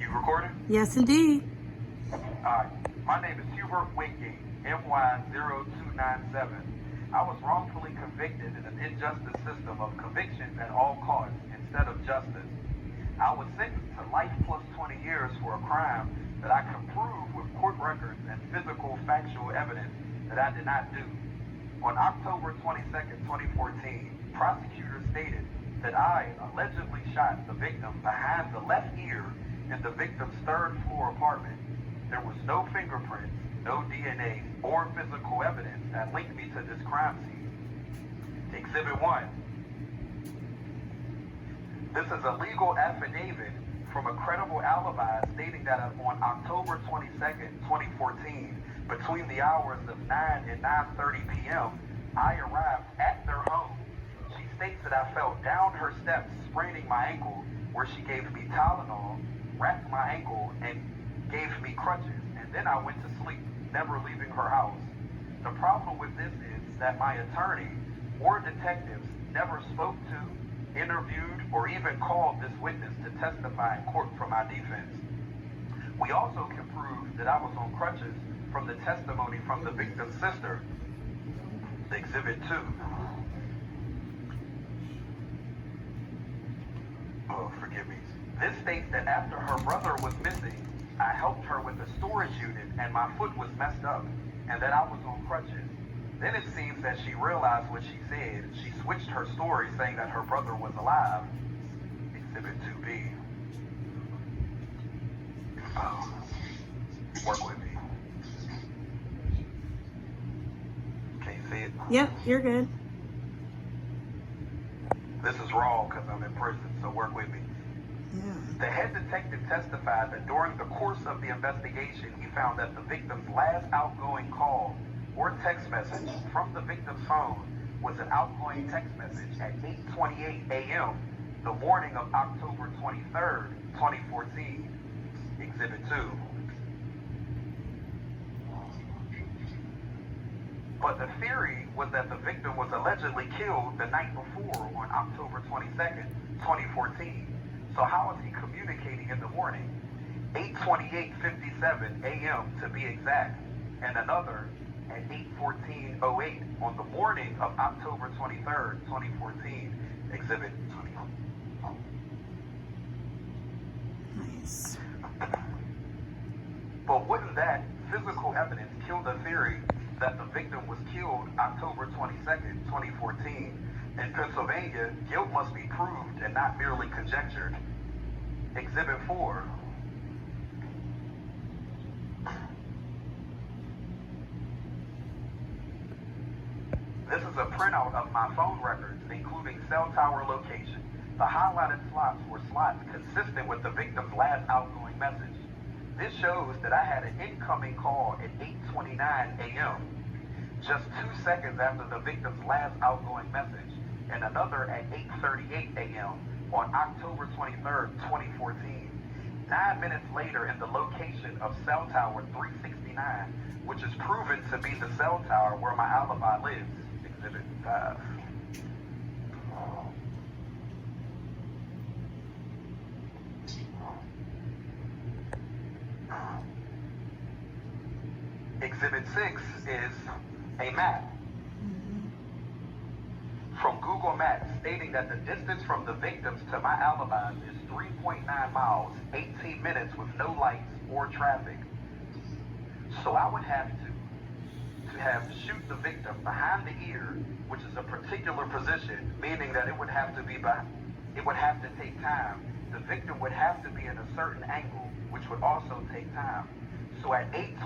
You recording? Yes, indeed. My name is Hubert Wingate, MY0297. I was wrongfully convicted in an injustice system of conviction at all costs instead of justice. I was sentenced to life plus 20 years for a crime that I could prove with court records and physical factual evidence that I did not do. On October 22nd, 2014, prosecutors stated that I allegedly shot the victim behind the left ear in the victim's third floor apartment. There was no fingerprints, no DNA, or physical evidence that linked me to this crime scene. Exhibit 1. This is a legal affidavit from a credible alibi stating that on October 22nd, 2014, between the hours of 9 and 9:30 p.m., I arrived at their home. She states that I fell down her steps, spraining my ankle, where she gave me Tylenol, wrapped my ankle, and gave me crutches, and then I went to sleep, never leaving her house. The problem with this is that my attorney or detectives never spoke to, interviewed, or even called this witness to testify in court for my defense. We also can prove that I was on crutches from the testimony from the victim's sister. Exhibit 2. Oh, forgive me. This states that after her brother was missing, I helped her with the storage unit and my foot was messed up, and that I was on crutches. Then it seems that she realized what she said. She switched her story, saying that her brother was alive. Exhibit 2B. Oh, work with me. Can you see it? Yep, you're good. This is wrong because I'm in prison, so work with me. Yeah. The head detective testified that during the course of the investigation, he found that the victim's last outgoing call or text message from the victim's phone was an outgoing text message at 8:28 a.m. the morning of October 23rd, 2014. Exhibit 2. But the theory was that the victim was allegedly killed the night before on October 22nd, 2014. So how is he communicating in the morning? 8:28:57 a.m. to be exact, and another at 8:14:08 on the morning of October 23rd, 2014. Exhibit 20. Nice. But wouldn't that physical evidence kill the theory that the victim was killed October 22nd, 2014? In Pennsylvania, guilt must be proved and not merely conjectured. Exhibit 4. This is a printout of my phone records, including cell tower location. The highlighted slots were slots consistent with the victim's last outgoing message. This shows that I had an incoming call at 8:29 a.m., just 2 seconds after the victim's last outgoing message, and another at 8:38 a.m. on October 23rd, 2014. 9 minutes later in the location of cell tower 369, which is proven to be the cell tower where my alibi lives. Exhibit 5. Exhibit 6 is a map from Google Maps stating that the distance from the victims to my alibis is 3.9 miles, 18 minutes with no lights or traffic. So I would have to shoot the victim behind the ear, which is a particular position, meaning that it would have to take time. The victim would have to be in a certain angle, which would also take time. So at 8